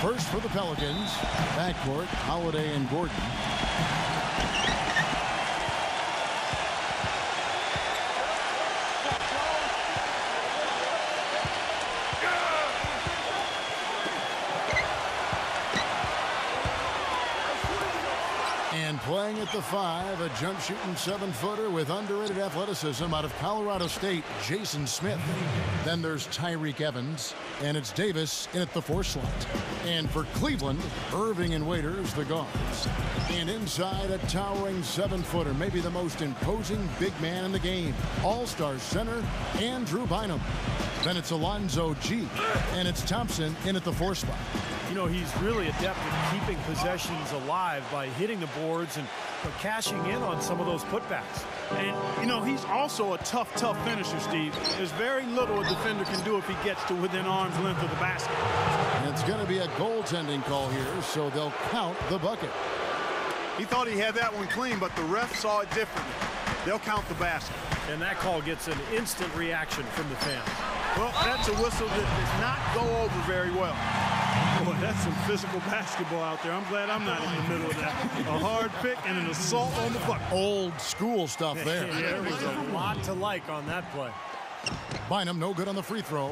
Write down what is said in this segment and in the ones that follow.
First for the Pelicans, backcourt, Holiday and Gordon. And playing at the 5, a jump shooting 7-footer with underrated athleticism out of Colorado State, Jason Smith. Then there's Tyreke Evans, and it's Davis in at the 4 slot. And for Cleveland, Irving and Waiters, the guards. And inside, a towering 7-footer, maybe the most imposing big man in the game, all-star center, Andrew Bynum. Then it's Alonzo G, and it's Thompson in at the 4 spot. You know, he's really adept at keeping possessions alive by hitting the boards and cashing in on some of those putbacks. And, you know, he's also a tough finisher, Steve. There's very little a defender can do if he gets to within arm's length of the basket. And it's going to be a goaltending call here, so they'll count the bucket. He thought he had that one clean, but the ref saw it differently. They'll count the basket. And that call gets an instant reaction from the fans. Well, that's a whistle that does not go over very well. Boy, that's some physical basketball out there. I'm glad I'm not in the middle of that. A hard pick and an assault on the bucket. Old school stuff there. Yeah, there was a lot to like on that play. Bynum no good on the free throw.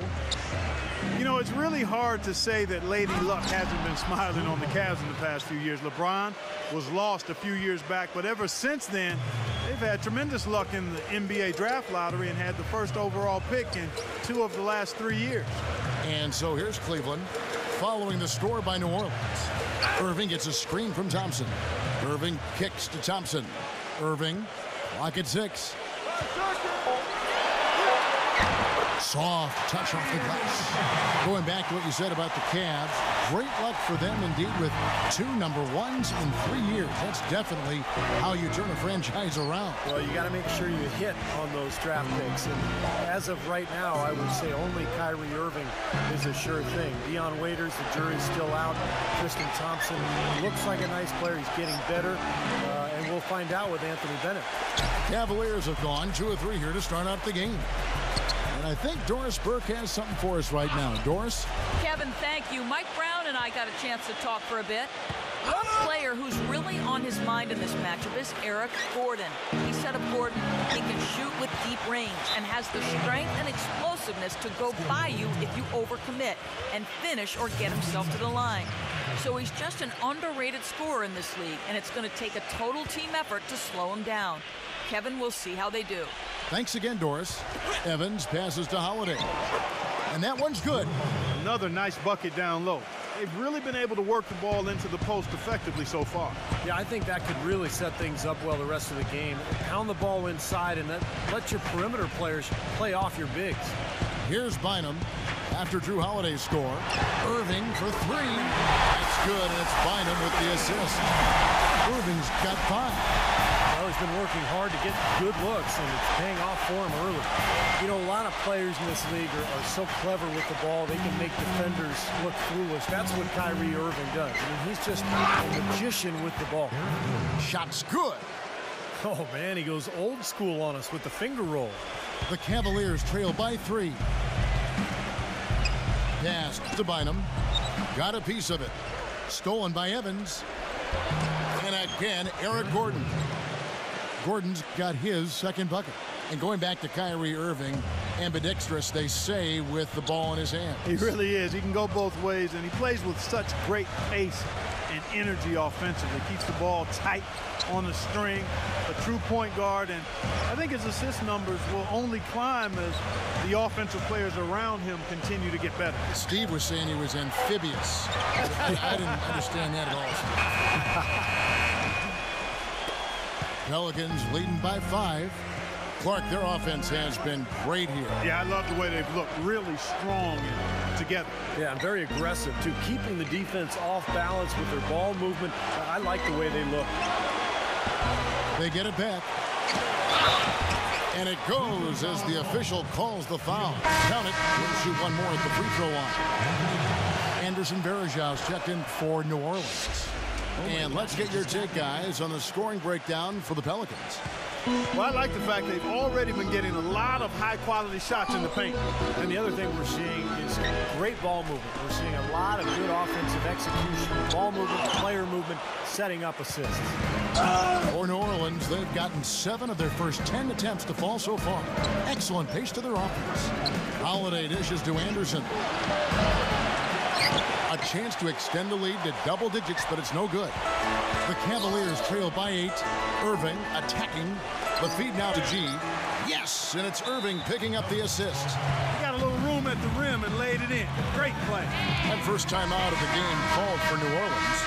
You know, it's really hard to say that Lady Luck hasn't been smiling on the Cavs in the past few years. LeBron was lost a few years back, but ever since then, they've had tremendous luck in the NBA draft lottery and had the first overall pick in 2 of the last 3 years. And so here's Cleveland following the score by New Orleans. Irving gets a screen from Thompson. Irving kicks to Thompson. Irving, clock at 6. Soft touch off the glass. Going back to what you said about the Cavs, great luck for them indeed with 2 number 1s in 3 years. That's definitely how you turn a franchise around. Well, you got to make sure you hit on those draft picks. And as of right now, I would say only Kyrie Irving is a sure thing. Dion Waiters, the jury's still out. Tristan Thompson looks like a nice player. He's getting better. And we'll find out with Anthony Bennett. Cavaliers have gone 2 of 3 here to start out the game. And I think Doris Burke has something for us right now. Doris? Kevin, thank you. Mike Brown and I got a chance to talk for a bit. One player who's really on his mind in this matchup is Eric Gordon. He said of Gordon, he can shoot with deep range and has the strength and explosiveness to go by you if you overcommit and finish or get himself to the line. So he's just an underrated scorer in this league, and it's going to take a total team effort to slow him down. Kevin, we'll see how they do. Thanks again, Doris. Evans passes to Holiday. And that one's good. Another nice bucket down low. They've really been able to work the ball into the post effectively so far. Yeah, I think that could really set things up well the rest of the game. Pound the ball inside and let your perimeter players play off your bigs. Here's Bynum after Drew Holiday's score. Irving for 3. That's good, and it's Bynum with the assist. Irving's got 5. Well, he's been working hard to get good looks, and it's paying off for him early. You know, a lot of players in this league are so clever with the ball, they can make defenders look foolish. That's what Kyrie Irving does. I mean, he's just a magician with the ball. Shot's good. Oh, man, he goes old school on us with the finger roll. The Cavaliers trail by 3. Pass to Bynum. Got a piece of it. Stolen by Evans. And again, Eric Gordon. Gordon's got his second bucket. And going back to Kyrie Irving, ambidextrous, they say, with the ball in his hand. He really is. He can go both ways, and he plays with such great pace and energy offensively. Keeps the ball tight on the string, a true point guard, and I think his assist numbers will only climb as the offensive players around him continue to get better. Steve was saying he was amphibious. I didn't understand that at all. Pelicans leading by 5. Clark, their offense has been great here. Yeah, I love the way they've looked, really strong and together. Yeah, and very aggressive, too, keeping the defense off balance with their ball movement. I like the way they look. They get it back. And it goes as the official calls the foul. Count it. We'll shoot one more at the free throw line. Anderson Varejau's checked in for New Orleans. And let's get your take, guys, on the scoring breakdown for the Pelicans. Well, I like the fact they've already been getting a lot of high-quality shots in the paint. And the other thing we're seeing is great ball movement. We're seeing a lot of good offensive with execution, ball movement, player movement, setting up assists. For New Orleans, they've gotten 7 of their first 10 attempts to fall so far. Excellent pace to their offense. Holiday dishes to Anderson. A chance to extend the lead to double digits, but it's no good. The Cavaliers trail by 8. Irving attacking. The feed now to G. Yes, and it's Irving picking up the assist. He got a little room at the rim and laid it in. Great play. And first time out of the game called for New Orleans.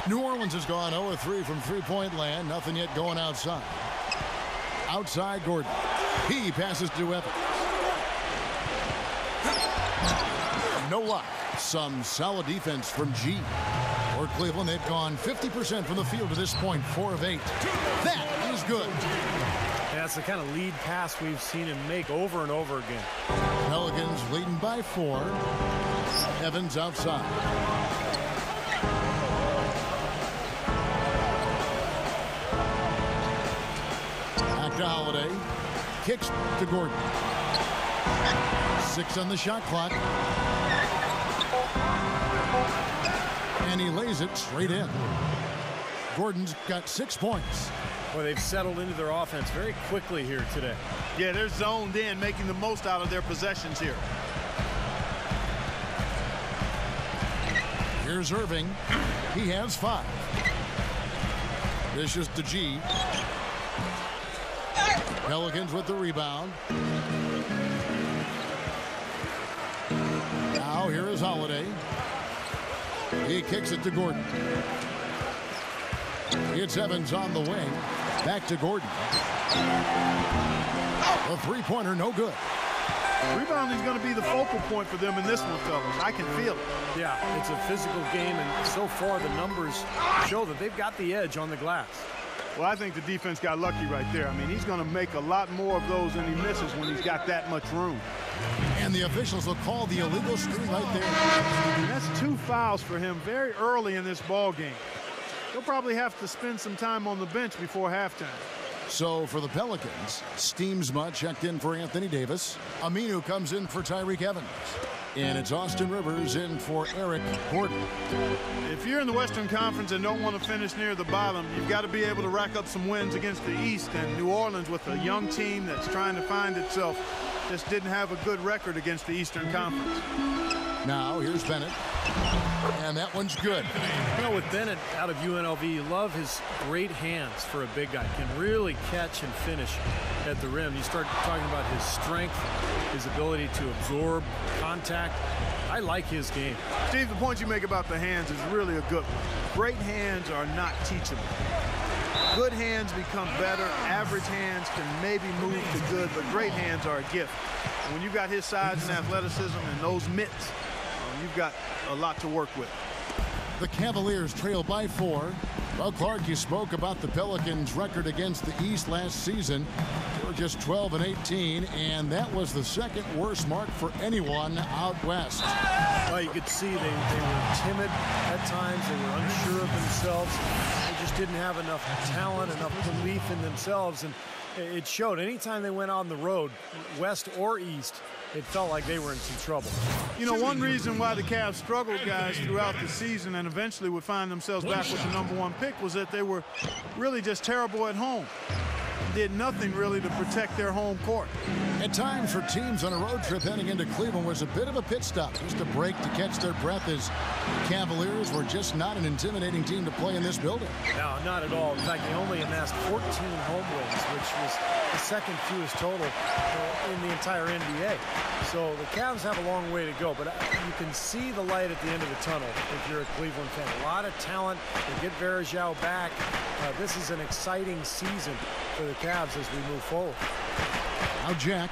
New Orleans has gone 0-3 from three-point land. Nothing yet going outside. Outside Gordon. He passes to Evans. No luck. Some solid defense from G. For Cleveland, they've gone 50% from the field to this point, 4 of 8. That is good. And that's the kind of lead pass we've seen him make over and over again. Pelicans leading by 4. Evans outside. Back to Holiday. Kicks to Gordon. 6 on the shot clock. And he lays it straight in. Gordon's got 6 points. Well, they've settled into their offense very quickly here today. Yeah, they're zoned in, making the most out of their possessions here. Here's Irving. He has 5. Dishes to G. Pelicans with the rebound. Now here is Holiday. He kicks it to Gordon. It's Evans on the wing. Back to Gordon. A three-pointer, no good. Rebounding is going to be the focal point for them in this one, fellas. I can feel it. Yeah, it's a physical game, and so far the numbers show that they've got the edge on the glass. Well, I think the defense got lucky right there. I mean, he's going to make a lot more of those than he misses when he's got that much room. And the officials will call the illegal screen right there. And that's 2 fouls for him very early in this ball game. He'll probably have to spend some time on the bench before halftime. So for the Pelicans, Steamsma checked in for Anthony Davis. Aminu comes in for Tyreke Evans. And it's Austin Rivers in for Eric Gordon. If you're in the Western Conference and don't want to finish near the bottom, you've got to be able to rack up some wins against the East. And New Orleans, with a young team that's trying to find itself, just didn't have a good record against the Eastern Conference. Now here's Bennett. And that one's good. You know, with Bennett out of UNLV, you love his great hands for a big guy. Can really catch and finish at the rim. You start talking about his strength, his ability to absorb contact. I like his game. Steve, the point you make about the hands is really a good one. Great hands are not teachable. Good hands become better. Average hands can maybe move to good, but great hands are a gift. And when you've got his size and athleticism and those mitts, you've got a lot to work with. The Cavaliers trail by 4. Well, Clark, you spoke about the Pelicans' record against the East last season. They were just 12-18, and that was the second worst mark for anyone out west. Well, you could see they were timid at times. They were unsure of themselves. They just didn't have enough talent, enough belief in themselves, and it showed. Anytime they went on the road, west or east, it felt like they were in some trouble. You know, one reason why the Cavs struggled, guys, throughout the season and eventually would find themselves back with the #1 pick was that they were really just terrible at home. Did nothing really to protect their home court. At times for teams on a road trip heading into Cleveland was a bit of a pit stop, just a break to catch their breath, as the Cavaliers were just not an intimidating team to play in this building. No, not at all. In fact, they only amassed 14 home wins, which was the second fewest total in the entire NBA. So the Cavs have a long way to go, but you can see the light at the end of the tunnel if you're a Cleveland fan. A lot of talent. They get Verjao back. This is an exciting season for the Cavs as we move forward. Now Jack,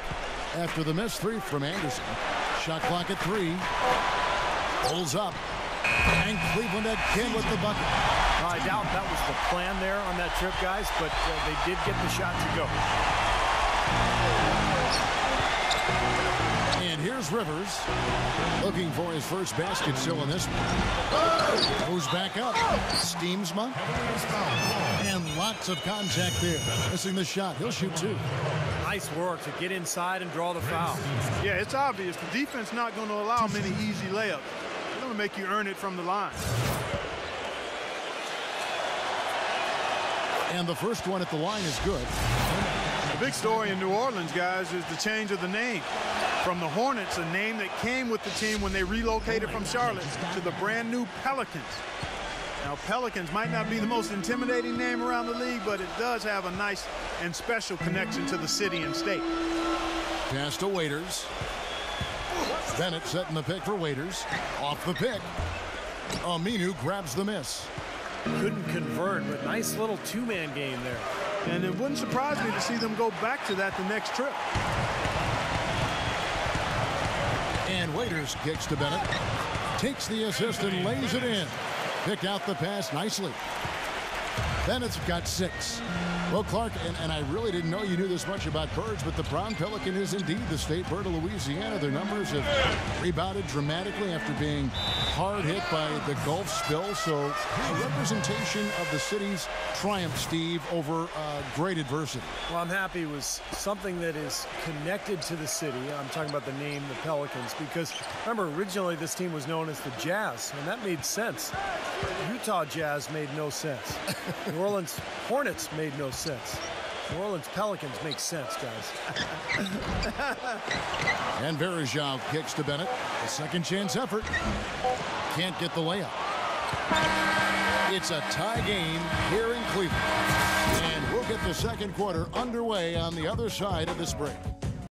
after the missed 3 from Anderson. Shot clock at 3. Pulls up. And Cleveland again with the bucket. I doubt that was the plan there on that trip, guys, but they did get the shot to go. And here's Rivers, looking for his first basket still in this one. Goes back up. Steamsma. And lots of contact there. Missing the shot. He'll shoot 2. I Nice work to get inside and draw the foul. Yeah, it's obvious. The defense not going to allow many easy layups. They're going to make you earn it from the line. And the first one at the line is good. The big story in New Orleans, guys, is the change of the name. From the Hornets, a name that came with the team when they relocated from Charlotte, to the brand new Pelicans. Now, Pelicans might not be the most intimidating name around the league, but it does have a nice and special connection to the city and state. Pass to Waiters. Bennett setting the pick for Waiters. Off the pick. Aminu grabs the miss. Couldn't convert, but nice little two-man game there. And it wouldn't surprise me to see them go back to that the next trip. And Waiters kicks to Bennett. Takes the assist and lays it in. Pick out the pass nicely. Bennett's got 6. Well, Clark, and I really didn't know you knew this much about birds, but the brown pelican is indeed the state bird of Louisiana. Their numbers have rebounded dramatically after being hard hit by the Gulf spill. So a representation of the city's triumph, Steve, over great adversity. Well, I'm happy it was something that is connected to the city. I'm talking about the name, the Pelicans, because remember, originally this team was known as the Jazz, and that made sense. Utah Jazz made no sense. New Orleans Hornets made no sense. New Orleans Pelicans make sense, guys. And Verejao kicks to Bennett. A second chance effort. Can't get the layup. It's a tie game here in Cleveland. And we'll get the second quarter underway on the other side of this break.